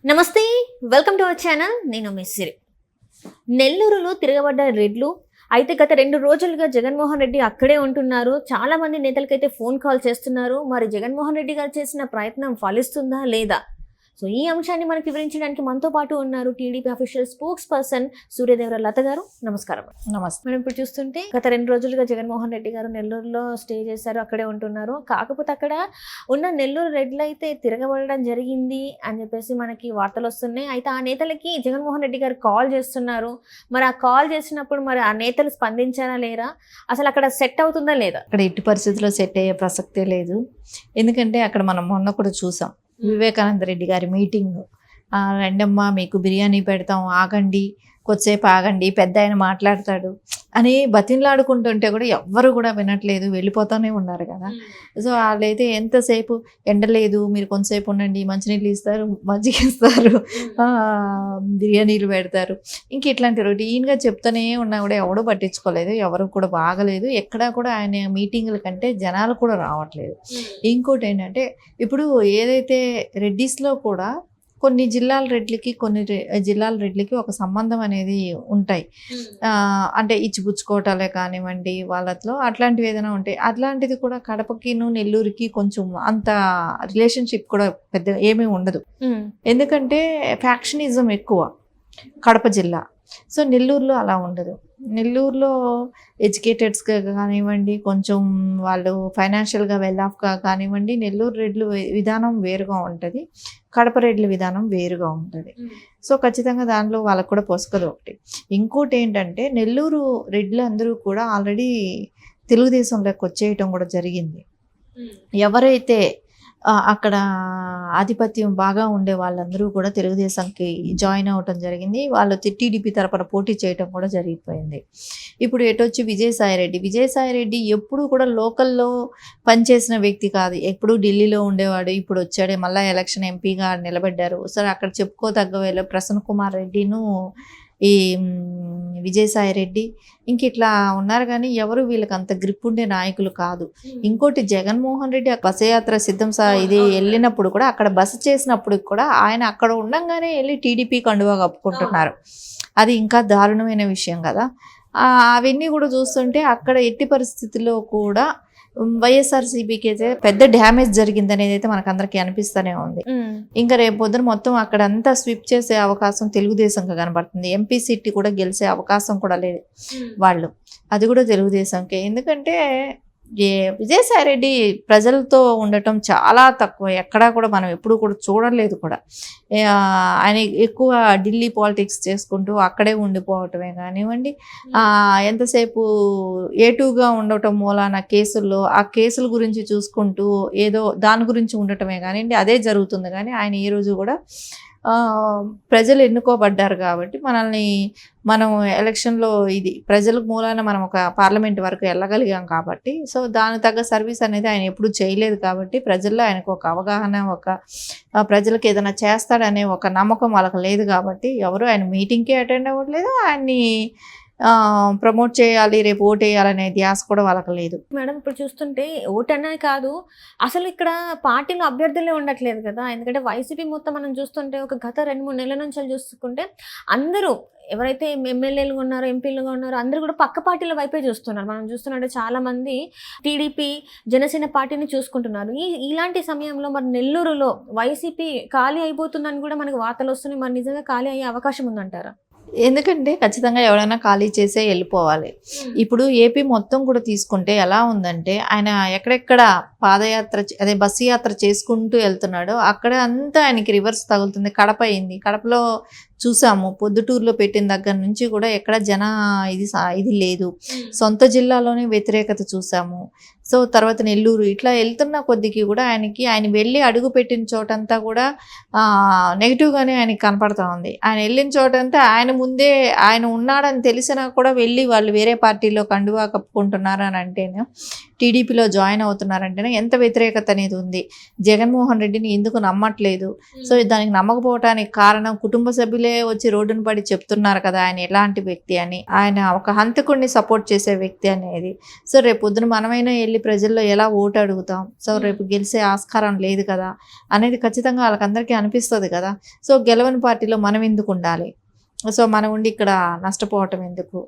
నమస్తే, welcome to our channel. నేను మిస్సిరి. నెల్లూరులో తిరగబడ్డ రెడ్లు అయితే గత 2 రోజులుగా జగన్మోహన్ రెడ్డి అక్కడే ఉంటున్నారు. చాలా మంది నేతలకైతే ఫోన్ కాల్ చేస్తున్నారు. మరి జగన్మోహన్ రెడ్డి గారు చేసిన ప్రయత్నం ఫలిస్తుందా లేదా? సో ఈ అంశాన్ని మనకు వివరించడానికి మనతో పాటు ఉన్నారు TDP official spokesperson Suryadevara Latha గారు. నమస్కారం. నమస్తే. మనం ఇప్పుడు చూస్తుంటే గత 2 రోజులుగా జగన్మోహన్ రెడ్డి గారు నెల్లూరులో స్టే చేశారు, అక్కడే ఉంటున్నారు. కాకపోతే అక్కడ ఉన్న నెల్లూరు రెడ్లు అయితే తిరగబడడం జరిగింది అని చెప్పేసి మనకి వార్తలు వస్తున్నాయి. అయితే ఆ నేతలకి జగన్మోహన్ రెడ్డి గారు కాల్ చేస్తున్నారు. మరి ఆ కాల్ చేసినప్పుడు మరి ఆ నేతలు స్పందించారా లేరా, అసలు అక్కడ సెట్ అవుతుందా లేదా? అక్కడ ఎట్టి పరిస్థితుల్లో సెట్ అయ్యే ప్రసక్తే లేదు. ఎందుకంటే అక్కడ మనం మొన్న కూడా చూసాం వివేకానంద రెడ్డి గారి మీటింగ్. రండమ్మా మీకు బిర్యానీ పెడతాం, ఆగండి, కొద్దిసేపు ఆగండి, పెద్ద ఆయన మాట్లాడతాడు అని బతిన్లాడుకుంటుంటే కూడా ఎవ్వరు కూడా వినట్లేదు, వెళ్ళిపోతూనే ఉన్నారు కదా. సో వాళ్ళైతే ఎంతసేపు ఎండలేదు, మీరు కొంతసేపు ఉండండి, మంచినీళ్ళు ఇస్తారు, మజ్జిగ ఇస్తారు, బిర్యానీలు పెడతారు, ఇంక ఇట్లాంటి రొటీన్గా చెప్తూనే ఉన్నా కూడా ఎవడూ పట్టించుకోలేదు, ఎవరు కూడా బాగలేదు. ఎక్కడా కూడా ఆయన మీటింగుల కంటే జనాలు కూడా రావట్లేదు. ఇంకోటి ఏంటంటే ఇప్పుడు ఏదైతే రెడ్డిస్లో కూడా కొన్ని జిల్లాల రెడ్లకి జిల్లాల రెడ్లకి ఒక సంబంధం అనేది ఉంటాయి. అంటే ఇచ్చిపుచ్చుకోవటాలే కానివ్వండి, వాళ్ళతో అట్లాంటివి ఏదైనా ఉంటాయి. అట్లాంటిది కూడా కడపకిను నెల్లూరుకి కొంచెం అంత రిలేషన్షిప్ కూడా పెద్ద ఏమీ ఉండదు. ఎందుకంటే ఫ్యాక్షనిజం ఎక్కువ కడప జిల్లా. సో నెల్లూరులో అలా ఉండదు. నెల్లూరులో ఎడ్యుకేటెడ్స్గా కానివ్వండి, కొంచెం వాళ్ళు ఫైనాన్షియల్గా వెల్ ఆఫ్గా కానివ్వండి, నెల్లూరు రెడ్లు విధానం వేరుగా ఉంటుంది, కడప రెడ్ల విధానం వేరుగా ఉంటుంది. సో ఖచ్చితంగా దానిలో వాళ్ళకు కూడా పొసకదు ఒకటి. ఇంకోటి ఏంటంటే నెల్లూరు రెడ్లు అందరూ కూడా ఆల్రెడీ తెలుగుదేశంలోకి వచ్చేయటం కూడా జరిగింది. ఎవరైతే అక్కడ ఆధిపత్యం బాగా ఉండే వాళ్ళందరూ కూడా తెలుగుదేశంకి జాయిన్ అవ్వటం జరిగింది. వాళ్ళు టీడీపీ తరపున పోటీ చేయటం కూడా జరిగిపోయింది. ఇప్పుడు ఎటొచ్చి విజయసాయిరెడ్డి ఎప్పుడు కూడా లోకల్లో పనిచేసిన వ్యక్తి కాదు, ఎప్పుడు ఢిల్లీలో ఉండేవాడు. ఇప్పుడు వచ్చాడు, మళ్ళీ ఎలక్షన్ ఎంపీగా నిలబడ్డారు. సరే అక్కడ చెప్పుకోదగ్గ ప్రసన్న కుమార్ రెడ్డిను ఈ విజయసాయిరెడ్డి ఇంక ఇట్లా ఉన్నారు, కానీ ఎవరు వీళ్ళకి అంత గ్రిప్ ఉండే నాయకులు కాదు. ఇంకోటి జగన్మోహన్ రెడ్డి బసయాత్ర సిద్ధం ఇది వెళ్ళినప్పుడు కూడా అక్కడ బస చేసినప్పుడు కూడా ఆయన అక్కడ ఉండంగానే వెళ్ళి టీడీపీ కండువా కప్పుకుంటున్నారు. అది ఇంకా దారుణమైన విషయం కదా. అవన్నీ కూడా చూస్తుంటే అక్కడ ఎట్టి పరిస్థితుల్లో కూడా వైఎస్ఆర్సీపీకి అయితే పెద్ద డ్యామేజ్ జరిగింది అనేది అయితే మనకు అందరికీ అనిపిస్తూనే ఉంది. ఇంకా రేపు పొద్దున మొత్తం అక్కడ అంతా స్విప్ చేసే అవకాశం తెలుగుదేశంకి కనబడుతుంది. ఎంపీ సీట్ కూడా గెలిచే అవకాశం కూడా లేదు వాళ్ళు, అది కూడా తెలుగుదేశంకే. ఎందుకంటే విజయసాయిరెడ్డి ప్రజలతో ఉండటం చాలా తక్కువ, ఎక్కడా కూడా మనం ఎప్పుడు కూడా చూడలేదు కూడా. ఆయన ఎక్కువ ఢిల్లీ పాలిటిక్స్ చేసుకుంటూ అక్కడే ఉండిపోవటమే కానివ్వండి, ఎంతసేపు ఏటూగా ఉండటం మూలాన కేసుల్లో ఆ కేసుల గురించి చూసుకుంటూ ఏదో దాని గురించి ఉండటమే కానివ్వండి, అదే జరుగుతుంది. కానీ ఆయన ఈ రోజు కూడా ప్రజలు ఎన్నుకోబడ్డారు కాబట్టి మనం ఎలక్షన్లో ఇది ప్రజల మూలాన మనం ఒక పార్లమెంట్ వరకు వెళ్ళగలిగాం కాబట్టి, సో దాని తగ్గ సర్వీస్ అనేది ఆయన ఎప్పుడు చేయలేదు కాబట్టి ప్రజల్లో ఆయనకు ఒక అవగాహన, ఒక ప్రజలకు ఏదైనా చేస్తాడనే ఒక నమ్మకం వాళ్ళకి లేదు కాబట్టి ఎవరు ఆయన మీటింగ్కి అటెండ్ అవ్వట్లేదు. ఆయన్ని ప్రమోట్ చేయాలి, రేపు ఓటు వేయాలనే ధ్యాస కూడా వాళ్ళకి లేదు. మేడం ఇప్పుడు చూస్తుంటే ఓటు అనే కాదు, అసలు ఇక్కడ పార్టీలో అభ్యర్థులే ఉండట్లేదు కదా. ఎందుకంటే వైసీపీ మొత్తం మనం చూస్తుంటే ఒక గత 2-3 నెలల నుంచి చూసుకుంటే అందరూ ఎవరైతే ఎమ్మెల్యేలు ఉన్నారో, ఎంపీలుగా ఉన్నారో అందరూ కూడా పక్క పార్టీల వైపే చూస్తున్నారు. మనం చూస్తున్నట్టు చాలా మంది టీడీపీ, జనసేన పార్టీని చూసుకుంటున్నారు. ఇలాంటి సమయంలో మరి నెల్లూరులో వైసీపీ ఖాళీ అయిపోతుందని కూడా మనకు వార్తలు వస్తున్నాయి. మరి నిజంగా ఖాళీ అయ్యే అవకాశం ఉందంటారా? ఎందుకంటే ఖచ్చితంగా ఎవరైనా ఖాళీ చేసే వెళ్ళిపోవాలి. ఇప్పుడు ఏపీ మొత్తం కూడా తీసుకుంటే ఎలా ఉందంటే ఆయన ఎక్కడెక్కడ పాదయాత్ర అదే బస్సు యాత్ర చేసుకుంటూ వెళ్తున్నాడో అక్కడ అంతా ఆయనకి రివర్స్ తగులుతుంది. కడప అయింది, కడపలో చూసాము పొద్దుటూరులో పెట్టిన దగ్గర నుంచి కూడా ఎక్కడ ఇది లేదు. సొంత జిల్లాలోనే వ్యతిరేకత చూసాము. సో తర్వాత నెల్లూరు ఇట్లా వెళ్తున్న కొద్దికి కూడా ఆయన వెళ్ళి అడుగు పెట్టిన చోటంతా కూడా నెగిటివ్గానే ఆయనకి కనపడతా ఉంది. ఆయన వెళ్ళిన చోటంతా ఆయన ముందే ఆయన ఉన్నాడని తెలిసినా కూడా వెళ్ళి వాళ్ళు వేరే పార్టీలో కండువా కప్పుకుంటున్నారు అని అంటేనే, టీడీపీలో జాయిన్ అవుతున్నారంటేనే ఎంత వ్యతిరేకత అనేది ఉంది. జగన్మోహన్ రెడ్డిని ఎందుకు నమ్మట్లేదు? సో దానికి నమ్మకపోవటానికి కారణం కుటుంబ సభ్యులే ప్రజలే వచ్చి రోడ్డున పడి చెప్తున్నారు కదా ఆయన ఎలాంటి వ్యక్తి అని, ఆయన ఒక హంతకుడిని సపోర్ట్ చేసే వ్యక్తి అనేది. సో రేపు పొద్దున మనమైనా వెళ్ళి ప్రజల్లో ఎలా ఓటు అడుగుతాం, సో రేపు గెలిచే ఆస్కారం లేదు కదా అనేది ఖచ్చితంగా వాళ్ళకందరికీ అనిపిస్తుంది కదా. సో గెలవని పార్టీలో మనం ఎందుకు ఉండాలి, సో మనం ఉండి ఇక్కడ నష్టపోవటం ఎందుకు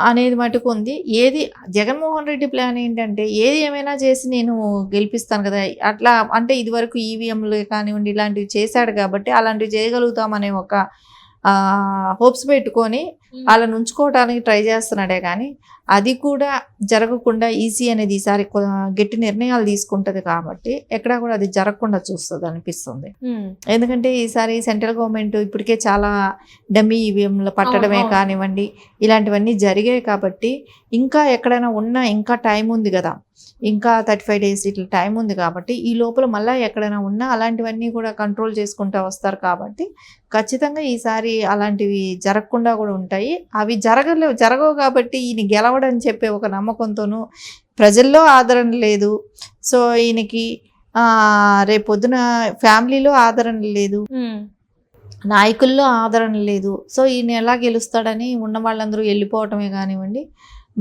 అనేది మటుకు ఉంది. ఏది జగన్మోహన్ రెడ్డి ప్లాన్ ఏంటంటే ఏది ఏమైనా చేసి నేను గెలిపిస్తాను కదా, అట్లా అంటే ఇదివరకు ఈవీఎంలు కానివ్వండి ఇలాంటివి చేశాడు కాబట్టి అలాంటివి చేయగలుగుతామనే ఒక హోప్స్ పెట్టుకొని వాళ్ళని ఉంచుకోవడానికి ట్రై చేస్తున్నాడే కానీ అది కూడా జరగకుండా ఈసీ అనేది ఈసారి గట్టి నిర్ణయాలు తీసుకుంటుంది కాబట్టి ఎక్కడా కూడా అది జరగకుండా చూస్తుంది అనిపిస్తుంది. ఎందుకంటే ఈసారి సెంట్రల్ గవర్నమెంట్ ఇప్పటికే చాలా డమ్మీ ఈవీఎంలు పట్టడమే కానివ్వండి ఇలాంటివన్నీ జరిగాయి కాబట్టి ఇంకా ఎక్కడైనా ఉన్నా ఇంకా టైం ఉంది కదా, ఇంకా 35 days ఇట్లా టైం ఉంది కాబట్టి ఈ లోపల మళ్ళీ ఎక్కడైనా ఉన్నా అలాంటివన్నీ కూడా కంట్రోల్ చేసుకుంటూ వస్తారు కాబట్టి ఖచ్చితంగా ఈసారి అలాంటివి జరగకుండా కూడా ఉంటాయి. అవి జరగవు కాబట్టి ఈయన గెలవడని చెప్పే ఒక నమ్మకంతోనూ ప్రజల్లో ఆదరణ లేదు. సో ఈయనకి రేపొద్దున ఫ్యామిలీలో ఆదరణ లేదు, నాయకుల్లో ఆదరణ లేదు. సో ఈయన ఎలా గెలుస్తాడని ఉన్న వాళ్ళందరూ వెళ్ళిపోవటమే కానివ్వండి,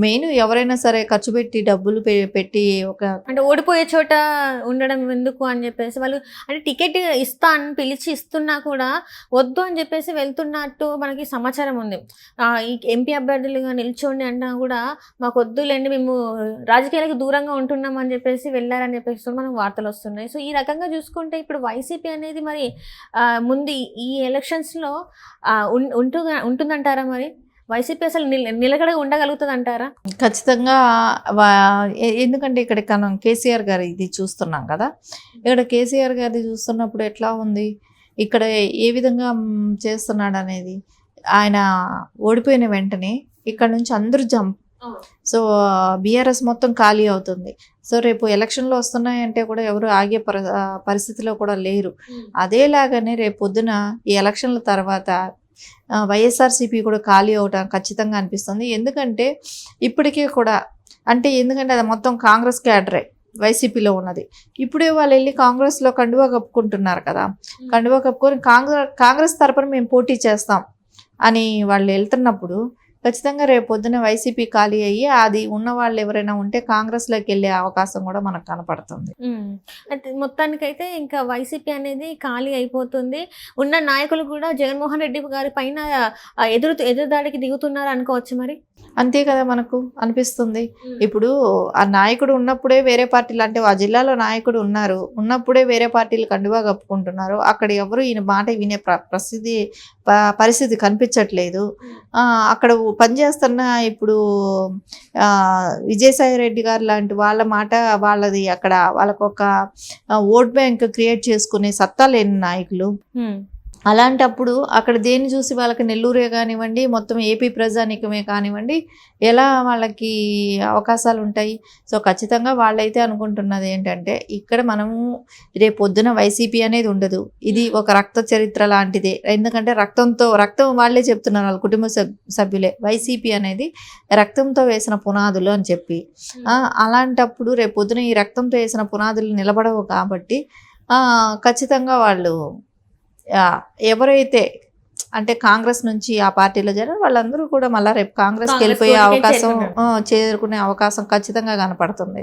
మెయిన్ ఎవరైనా సరే ఖర్చు పెట్టి డబ్బులు పెట్టి ఒక అంటే ఓడిపోయే చోట ఉండడం ఎందుకు అని చెప్పేసి వాళ్ళు అంటే టికెట్ ఇస్తా అని పిలిచి ఇస్తున్నా కూడా వద్దు అని చెప్పేసి వెళ్తున్నట్టు మనకి సమాచారం ఉంది. ఈ ఎంపీ అభ్యర్థులుగా నిల్చోండి అన్నా కూడా మాకు వద్దులేండి మేము రాజకీయాలకు దూరంగా ఉంటున్నాం అని చెప్పేసి వెళ్ళారని చెప్పేసి మనకు వార్తలు వస్తున్నాయి. సో ఈ రకంగా చూసుకుంటే ఇప్పుడు వైసీపీ అనేది మరి ముందు ఈ ఎలక్షన్స్లో ఉంటుందంటారా? మరి వైసీపీ అసలు నిలకడ ఉండగలుగుతుంది అంటారా? ఖచ్చితంగా. ఎందుకంటే ఇక్కడ మనం కేసీఆర్ గారి ఇది చూస్తున్నాం కదా, ఇక్కడ కేసీఆర్ గారిది చూస్తున్నప్పుడు ఎట్లా ఉంది, ఇక్కడ ఏ విధంగా చేస్తున్నాడు అనేది, ఆయన ఓడిపోయిన వెంటనే ఇక్కడ నుంచి అందరూ జంప్, సో బీఆర్ఎస్ మొత్తం ఖాళీ అవుతుంది. సో రేపు ఎలక్షన్లు వస్తున్నాయంటే కూడా ఎవరు ఆగే పరిస్థితిలో కూడా లేరు. అదేలాగానే రేపు పొద్దున ఈ ఎలక్షన్ల తర్వాత వైఎస్ఆర్సీపీ కూడా ఖాళీ అవటం ఖచ్చితంగా అనిపిస్తుంది. ఎందుకంటే ఇప్పటికే కూడా అంటే ఎందుకంటే అది మొత్తం కాంగ్రెస్ క్యాడరే వైసీపీలో ఉన్నది. ఇప్పుడే వాళ్ళు వెళ్ళి కాంగ్రెస్లో కండువా కప్పుకుంటున్నారు కదా, కండువా కప్పుకొని కాంగ్రెస్ తరపున మేము పోటీ చేస్తాం అని వాళ్ళు వెళ్తున్నప్పుడు ఖచ్చితంగా రేపు పొద్దున వైసీపీ ఖాళీ అయ్యి అది ఉన్న వాళ్ళు ఎవరైనా ఉంటే కాంగ్రెస్లోకి వెళ్ళే అవకాశం కూడా మనకు కనపడుతుంది. అయితే మొత్తానికైతే ఇంకా వైసీపీ అనేది ఖాళీ అయిపోతుంది. ఉన్న నాయకులు కూడా జగన్మోహన్ రెడ్డి గారి పైన ఎదురుదాడికి దిగుతున్నారు అనుకోవచ్చు మరి. అంతే కదా మనకు అనిపిస్తుంది. ఇప్పుడు ఆ నాయకుడు ఉన్నప్పుడే వేరే పార్టీలు అంటే ఆ జిల్లాలో నాయకుడు ఉన్నప్పుడే వేరే పార్టీలు కండువా కప్పుకుంటున్నారు. అక్కడ ఎవరు ఈయన మాట వినే పరిస్థితి కనిపించట్లేదు. అక్కడ పనిచేస్తున్న ఇప్పుడు విజయసాయి రెడ్డి గారు లాంటి వాళ్ళ మాట వాళ్ళది, అక్కడ వాళ్ళకు ఒక ఓట్ బ్యాంక్ క్రియేట్ చేసుకునే సత్తా లేని నాయకులు. అలాంటప్పుడు అక్కడ దేన్ని చూసి వాళ్ళకి నెల్లూరే కానివ్వండి మొత్తం ఏపీ ప్రజానికమే కానివ్వండి ఎలా వాళ్ళకి అవకాశాలు ఉంటాయి. సో ఖచ్చితంగా వాళ్ళైతే అనుకుంటున్నది ఏంటంటే ఇక్కడ మనము రేపు పొద్దున వైసీపీ అనేది ఉండదు, ఇది ఒక రక్త చరిత్ర లాంటిదే. ఎందుకంటే రక్తం వాళ్ళే చెప్తున్నారు, వాళ్ళ కుటుంబ సభ్యులే వైసీపీ అనేది రక్తంతో వేసిన పునాదులు అని చెప్పి. అలాంటప్పుడు రేపు పొద్దున ఈ రక్తంతో వేసిన పునాదులు నిలబడవు కాబట్టి ఖచ్చితంగా వాళ్ళు ఎవరైతే అంటే కాంగ్రెస్ నుంచి ఆ పార్టీలో చేరారు వాళ్ళందరూ కూడా మళ్ళీ రేపు కాంగ్రెస్కి వెళ్ళిపోయే అవకాశం చేరుకునే అవకాశం ఖచ్చితంగా కనపడుతుంది.